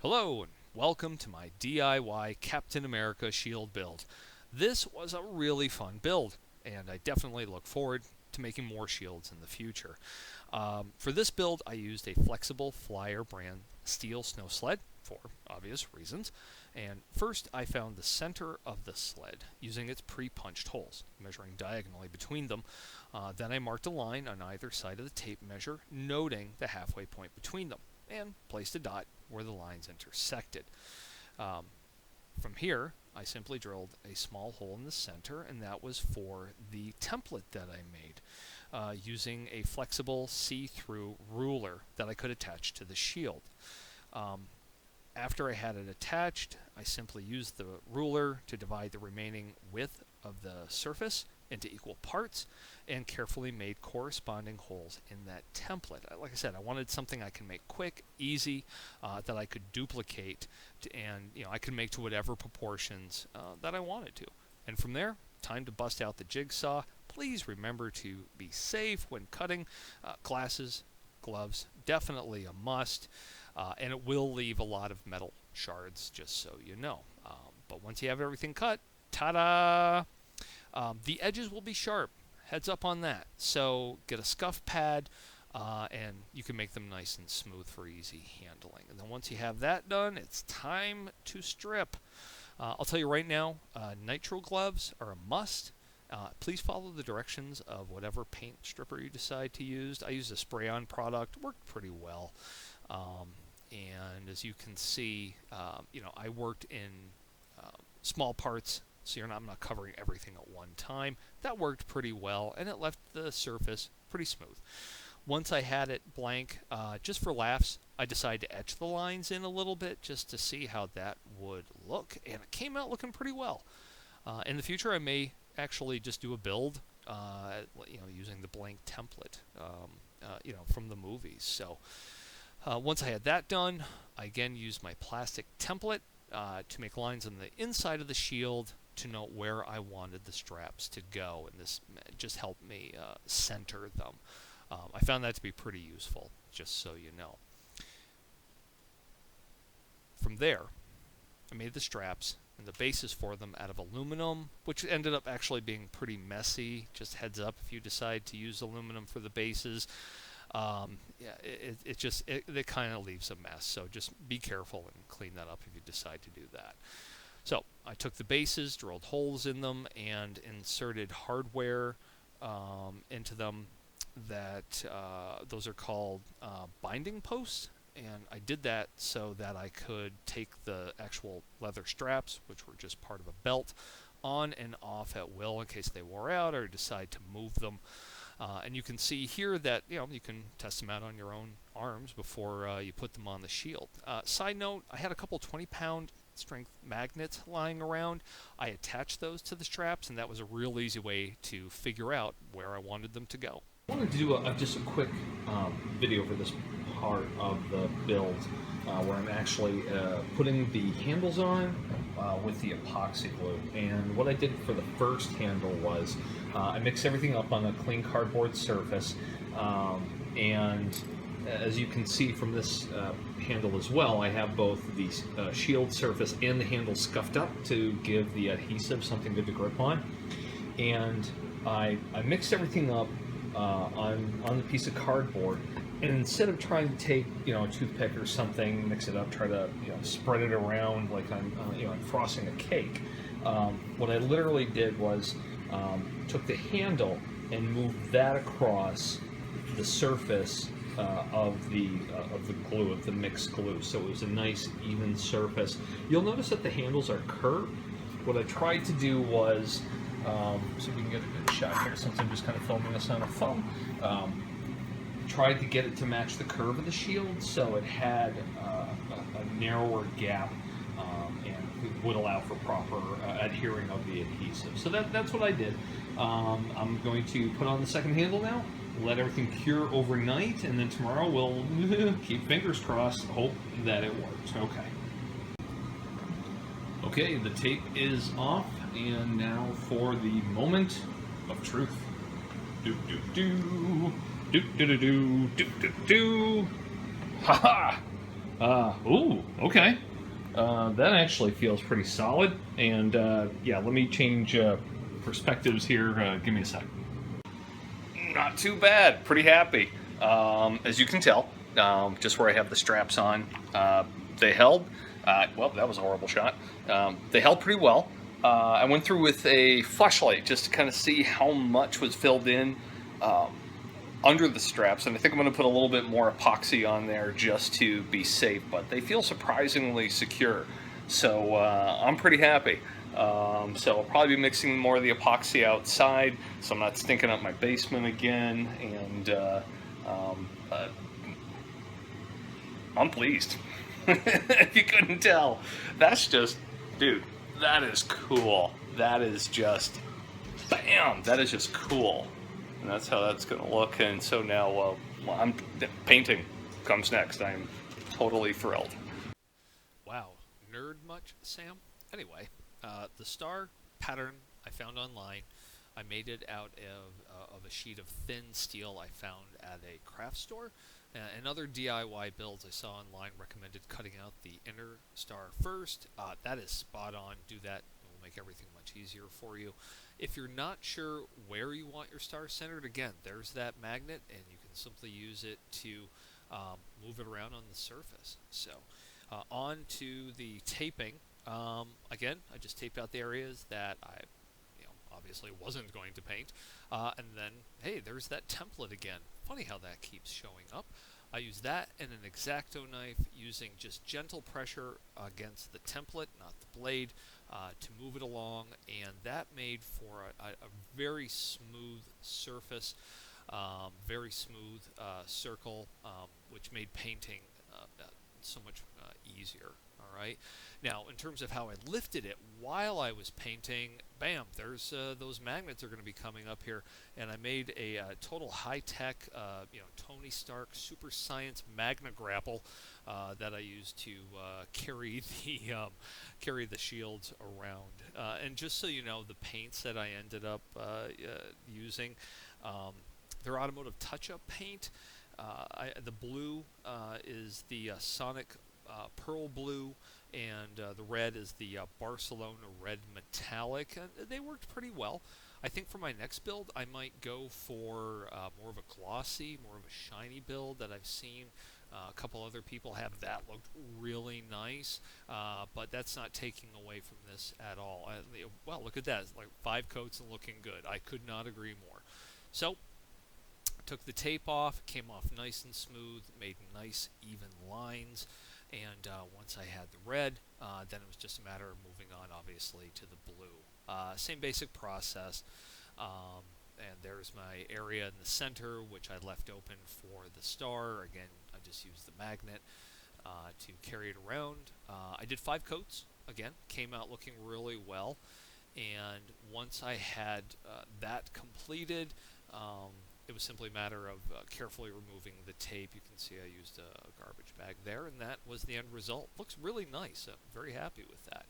Hello and welcome to my DIY Captain America shield build. This was a really fun build and I definitely look forward to making more shields in the future. For this build I used a flexible Flyer brand steel snow sled for obvious reasons. And first I found the center of the sled using its pre-punched holes, measuring diagonally between them. Then I marked a line on either side of the tape measure, noting the halfway point between them, and placed a dot where the lines intersected. From here, I simply drilled a small hole in the center, and that was for the template that I made using a flexible see-through ruler that I could attach to the shield. After I had it attached, I simply used the ruler to divide the remaining width of the surface into equal parts and carefully made corresponding holes in that template. Like I said, I wanted something I can make quick, easy, that I could duplicate, and I could make to whatever proportions that I wanted to. And from there, time to bust out the jigsaw. Please remember to be safe when cutting. Glasses, gloves, definitely a must. And it will leave a lot of metal shards, just so you know. But once you have everything cut, ta-da! The edges will be sharp. Heads up on that. So get a scuff pad, and you can make them nice and smooth for easy handling. And then once you have that done, it's time to strip. I'll tell you right now, nitrile gloves are a must. Please follow the directions of whatever paint stripper you decide to use. I used a spray-on product. Worked pretty well. And as you can see, I worked in small parts, so I'm not covering everything at one time. That worked pretty well, and it left the surface pretty smooth. Once I had it blank, just for laughs, I decided to etch the lines in a little bit just to see how that would look, and it came out looking pretty well. In the future, I may actually just do a build, using the blank template, from the movies. So. Once I had that done, I again used my plastic template to make lines on the inside of the shield to know where I wanted the straps to go, and this just helped me center them. I found that to be pretty useful, just so you know. From there, I made the straps and the bases for them out of aluminum, which ended up actually being pretty messy. Just heads up if you decide to use aluminum for the bases. It kind of leaves a mess, so just be careful and clean that up if you decide to do that. So I took the bases, drilled holes in them, and inserted hardware into them that those are called binding posts, and I did that so that I could take the actual leather straps, which were just part of a belt, on and off at will in case they wore out or decide to move them. And you can see here that you can test them out on your own arms before you put them on the shield. Side note, I had a couple 20-pound strength magnets lying around. I attached those to the straps, and that was a real easy way to figure out where I wanted them to go. I wanted to do just a quick video for this part of the build where I'm actually putting the handles on with the epoxy glue. And what I did for the first handle was I mixed everything up on a clean cardboard surface, and as you can see from this handle as well, I have both the shield surface and the handle scuffed up to give the adhesive something good to grip on. And I mixed everything up on the piece of cardboard, and instead of trying to take a toothpick or something, mix it up, try to spread it around like I'm frosting a cake, what I literally did was took the handle and moved that across the surface of the glue, of the mixed glue, so it was a nice even surface. You'll notice that the handles are curved. What I tried to do was, so we can get a good shot here since I'm just kind of filming this on a phone, tried to get it to match the curve of the shield so it had a narrower gap and would allow for proper adhering of the adhesive. So that's what I did. I'm going to put on the second handle now, let everything cure overnight, and then tomorrow we'll keep fingers crossed, hope that it works. Okay, the tape is off, and now for the moment of truth. Do do do do do do do do do do. Ha ha! Ooh, okay. That actually feels pretty solid. And yeah, let me change perspectives here. Give me a sec. Not too bad. Pretty happy. As you can tell, just where I have the straps on, they held. Well, that was a horrible shot. They held pretty well. I went through with a flashlight just to kind of see how much was filled in under the straps, and I think I'm going to put a little bit more epoxy on there just to be safe, but they feel surprisingly secure. So I'm pretty happy. So I'll probably be mixing more of the epoxy outside so I'm not stinking up my basement again, and I'm pleased. If you couldn't tell, that's just, dude, that is cool. That is just, bam, that is just cool. And that's how that's going to look. And so now I'm painting comes next. I'm totally thrilled. Wow, nerd much, Sam? Anyway, the star pattern I found online. I made it out of a sheet of thin steel I found at a craft store. And other DIY builds I saw online recommended cutting out the inner star first. That is spot on. Do that. It will make everything much easier for you. If you're not sure where you want your star centered, again, there's that magnet, and you can simply use it to move it around on the surface. So on to the taping. Again, I just taped out the areas that I obviously wasn't going to paint. And then, hey, there's that template again. Funny how that keeps showing up. I use that and an X-Acto knife using just gentle pressure against the template, not the blade, to move it along. And that made for a very smooth surface, very smooth circle, which made painting so much easier. All right. Now, in terms of how I lifted it while I was painting, bam, there's those magnets are going to be coming up here, and I made a total high-tech, Tony Stark Super Science Magna Grapple that I used to carry the shields around. And just so you know, the paints that I ended up using, they're automotive touch-up paint. The blue is the Sonic Pearl Blue, and the red is the Barcelona Red Metallic, and they worked pretty well. I think for my next build, I might go for more of a glossy, more of a shiny build that I've seen. A couple other people have that looked really nice, but that's not taking away from this at all. Well, look at that. It's like 5 coats and looking good. I could not agree more. So, took the tape off, came off nice and smooth, made nice even lines. And once I had the red, then it was just a matter of moving on, obviously, to the blue. Same basic process. And there's my area in the center, which I left open for the star. Again, I just used the magnet to carry it around. I did 5 coats. Again, came out looking really well. And once I had that completed, it was simply a matter of carefully removing the tape. You can see I used a garbage bag there, and that was the end result. Looks really nice. I'm very happy with that.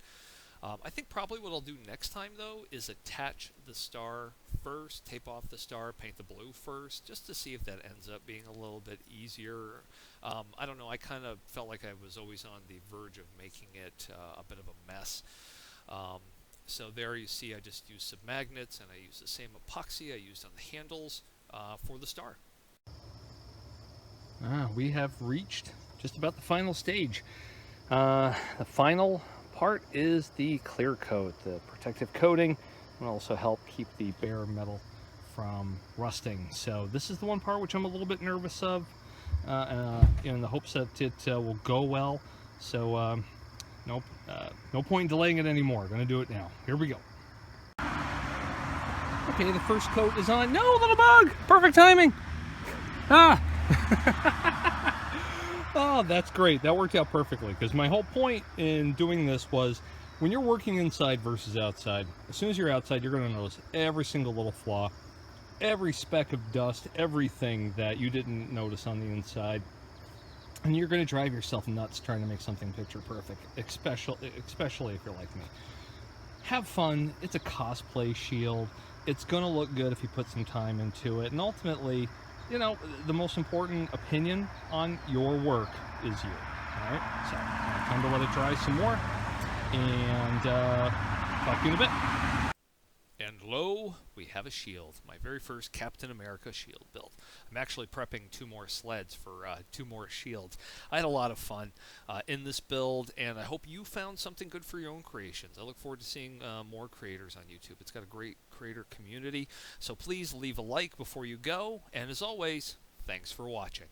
I think probably what I'll do next time, though, is attach the star first, tape off the star, paint the blue first, just to see if that ends up being a little bit easier. I don't know. I kind of felt like I was always on the verge of making it a bit of a mess. So there you see I just used some magnets, and I used the same epoxy I used on the handles for the star. We have reached just about the final stage. The final part is the clear coat. The protective coating will also help keep the bare metal from rusting. So this is the one part which I'm a little bit nervous of, in the hopes that it will go well. So nope, no point in delaying it anymore. Gonna do it now. Here we go. Okay, the first coat is on. No, little bug! Perfect timing! Ah! Oh, that's great. That worked out perfectly, because my whole point in doing this was when you're working inside versus outside, as soon as you're outside, you're going to notice every single little flaw, every speck of dust, everything that you didn't notice on the inside. And you're going to drive yourself nuts trying to make something picture perfect, especially if you're like me. Have fun. It's a cosplay shield. It's going to look good if you put some time into it. And ultimately, you know, the most important opinion on your work is you. Alright, so time to let it dry some more, and talk to you in a bit. And lo, we have a shield. My very first Captain America shield build. I'm actually prepping 2 more sleds for 2 more shields. I had a lot of fun in this build, and I hope you found something good for your own creations. I look forward to seeing more creators on YouTube. It's got a great creator community, so please leave a like before you go, and as always, thanks for watching.